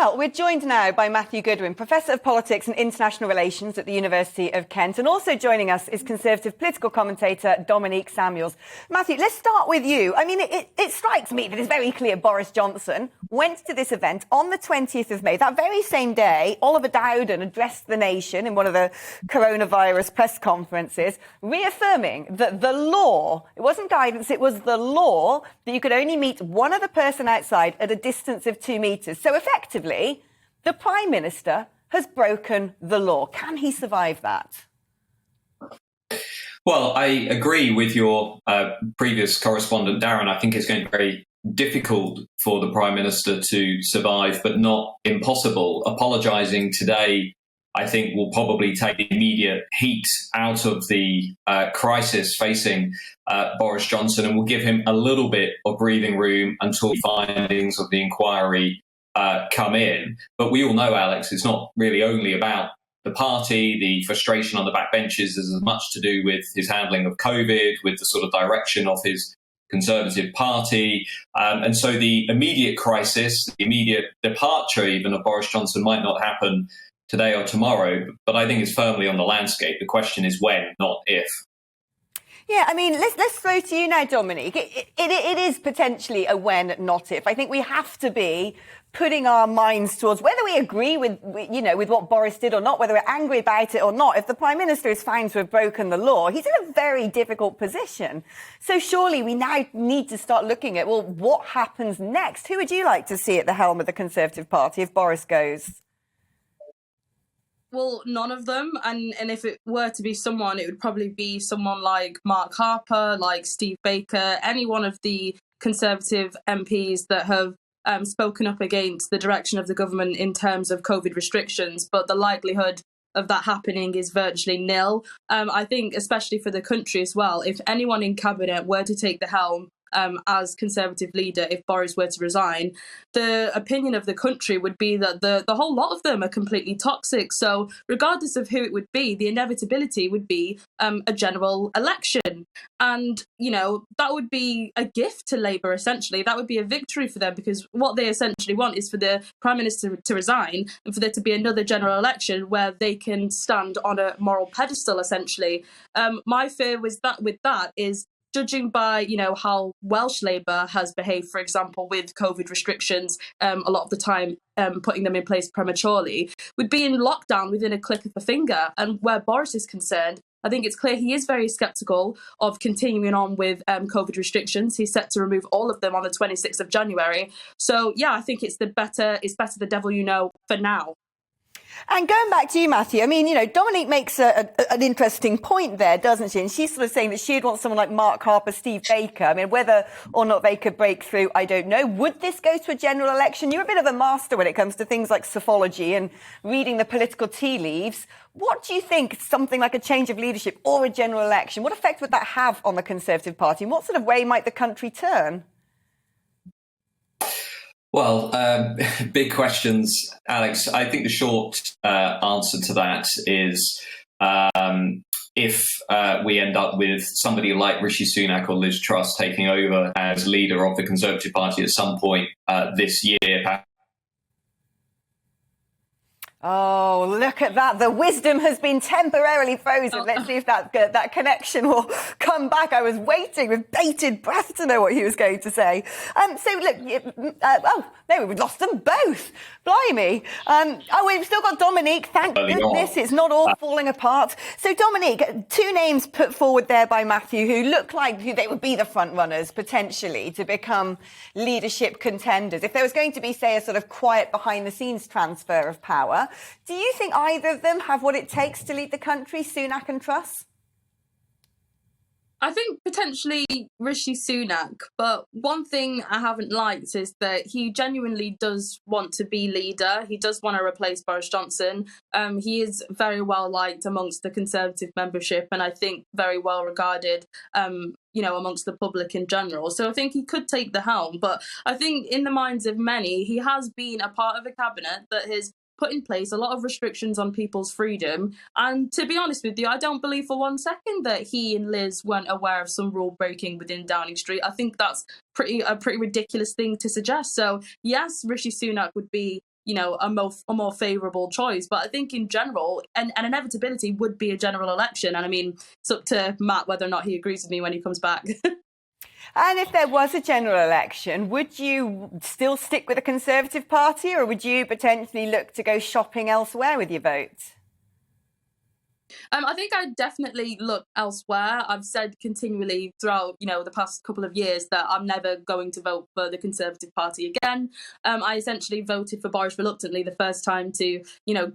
Well, we're joined now by Matthew Goodwin, Professor of Politics and International Relations at the University of Kent. And also joining us is Conservative political commentator Dominique Samuels. Matthew, let's start with you. I mean, it strikes me that it's very clear Boris Johnson went to this event on the 20th of May. That very same day, Oliver Dowden addressed the nation in one of the coronavirus press conferences, reaffirming that the law, it wasn't guidance, it was the law that you could only meet one other person outside at a distance of 2 metres. So effectively, the Prime Minister has broken the law. Can he survive that? Well, I agree with your previous correspondent, Darren. I think it's going to be very difficult for the Prime Minister to survive, but not impossible. Apologising today, I think, will probably take the immediate heat out of the crisis facing Boris Johnson and will give him a little bit of breathing room until the findings of the inquiry come in. But we all know, Alex, it's not really only about the party. The frustration on the backbenches is as much to do with his handling of COVID, with the sort of direction of his Conservative Party. And so the immediate crisis, the immediate departure even of Boris Johnson might not happen today or tomorrow, but I think it's firmly on the landscape. The question is when, not if. Yeah, I mean, let's throw to you now, Dominique. It is potentially a when, not if. I think we have to be putting our minds towards whether we agree with what Boris did or not, whether we're angry about it or not. If the Prime Minister is found to have broken the law, he's in a very difficult position. So surely we now need to start looking at, well, what happens next? Who would you like to see at the helm of the Conservative Party if Boris goes? Well, none of them. And if it were to be someone, it would probably be someone like Mark Harper, like Steve Baker, any one of the Conservative MPs that have spoken up against the direction of the government in terms of COVID restrictions. But the likelihood of that happening is virtually nil. I think, especially for the country as well, if anyone in Cabinet were to take the helm as Conservative leader, if Boris were to resign, the opinion of the country would be that the whole lot of them are completely toxic. So regardless of who it would be, the inevitability would be a general election. And, that would be a gift to Labour, essentially. That would be a victory for them, because what they essentially want is for the Prime Minister to resign and for there to be another general election where they can stand on a moral pedestal, essentially. My fear with that is, judging by, how Welsh Labour has behaved, for example, with COVID restrictions, a lot of the time putting them in place prematurely, would be in lockdown within a click of a finger. And where Boris is concerned, I think it's clear he is very sceptical of continuing on with COVID restrictions. He's set to remove all of them on the 26th of January. So, yeah, I think it's better the devil you know for now. And going back to you, Matthew, I mean, Dominique makes an interesting point there, doesn't she? And she's sort of saying that she'd want someone like Mark Harper, Steve Baker. I mean, whether or not they could break through, I don't know. Would this go to a general election? You're a bit of a master when it comes to things like psephology and reading the political tea leaves. What do you think something like a change of leadership or a general election, what effect would that have on the Conservative Party? And what sort of way might the country turn? Well, big questions, Alex. I think the short answer to that is if we end up with somebody like Rishi Sunak or Liz Truss taking over as leader of the Conservative Party at some point this year. Oh, look at that. The wisdom has been temporarily frozen. Let's see if that connection will come back. I was waiting with bated breath to know what he was going to say. So, look, no, we've lost them both. Blimey. We've still got Dominique. Thank goodness it's not all falling apart. So, Dominique, two names put forward there by Matthew who look like they would be the front runners, potentially, to become leadership contenders. If there was going to be, say, a sort of quiet behind-the-scenes transfer of power, do you think either of them have what it takes to lead the country, Sunak and Truss? I think potentially Rishi Sunak, but one thing I haven't liked is that he genuinely does want to be leader. He does want to replace Boris Johnson. He is very well liked amongst the Conservative membership, and I think very well regarded amongst the public in general. So I think he could take the helm. But I think in the minds of many, he has been a part of a cabinet that has put in place a lot of restrictions on people's freedom. And to be honest with you, I don't believe for one second that he and Liz weren't aware of some rule breaking within Downing Street. I think that's a pretty ridiculous thing to suggest. So yes, Rishi Sunak would be a more favourable choice. But I think in general, an inevitability would be a general election. And I mean, it's up to Matt whether or not he agrees with me when he comes back. And if there was a general election, would you still stick with the Conservative Party, or would you potentially look to go shopping elsewhere with your vote? I think I'd definitely look elsewhere. I've said continually throughout, the past couple of years that I'm never going to vote for the Conservative Party again. I essentially voted for Boris reluctantly the first time to,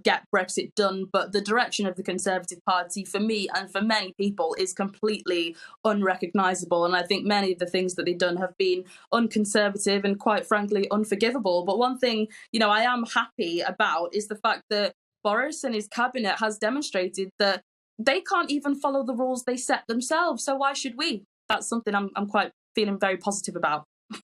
get Brexit done. But the direction of the Conservative Party, for me and for many people, is completely unrecognisable. And I think many of the things that they've done have been unconservative and, quite frankly, unforgivable. But one thing, I am happy about is the fact that Boris and his cabinet has demonstrated that they can't even follow the rules they set themselves. So why should we? That's something I'm quite feeling very positive about.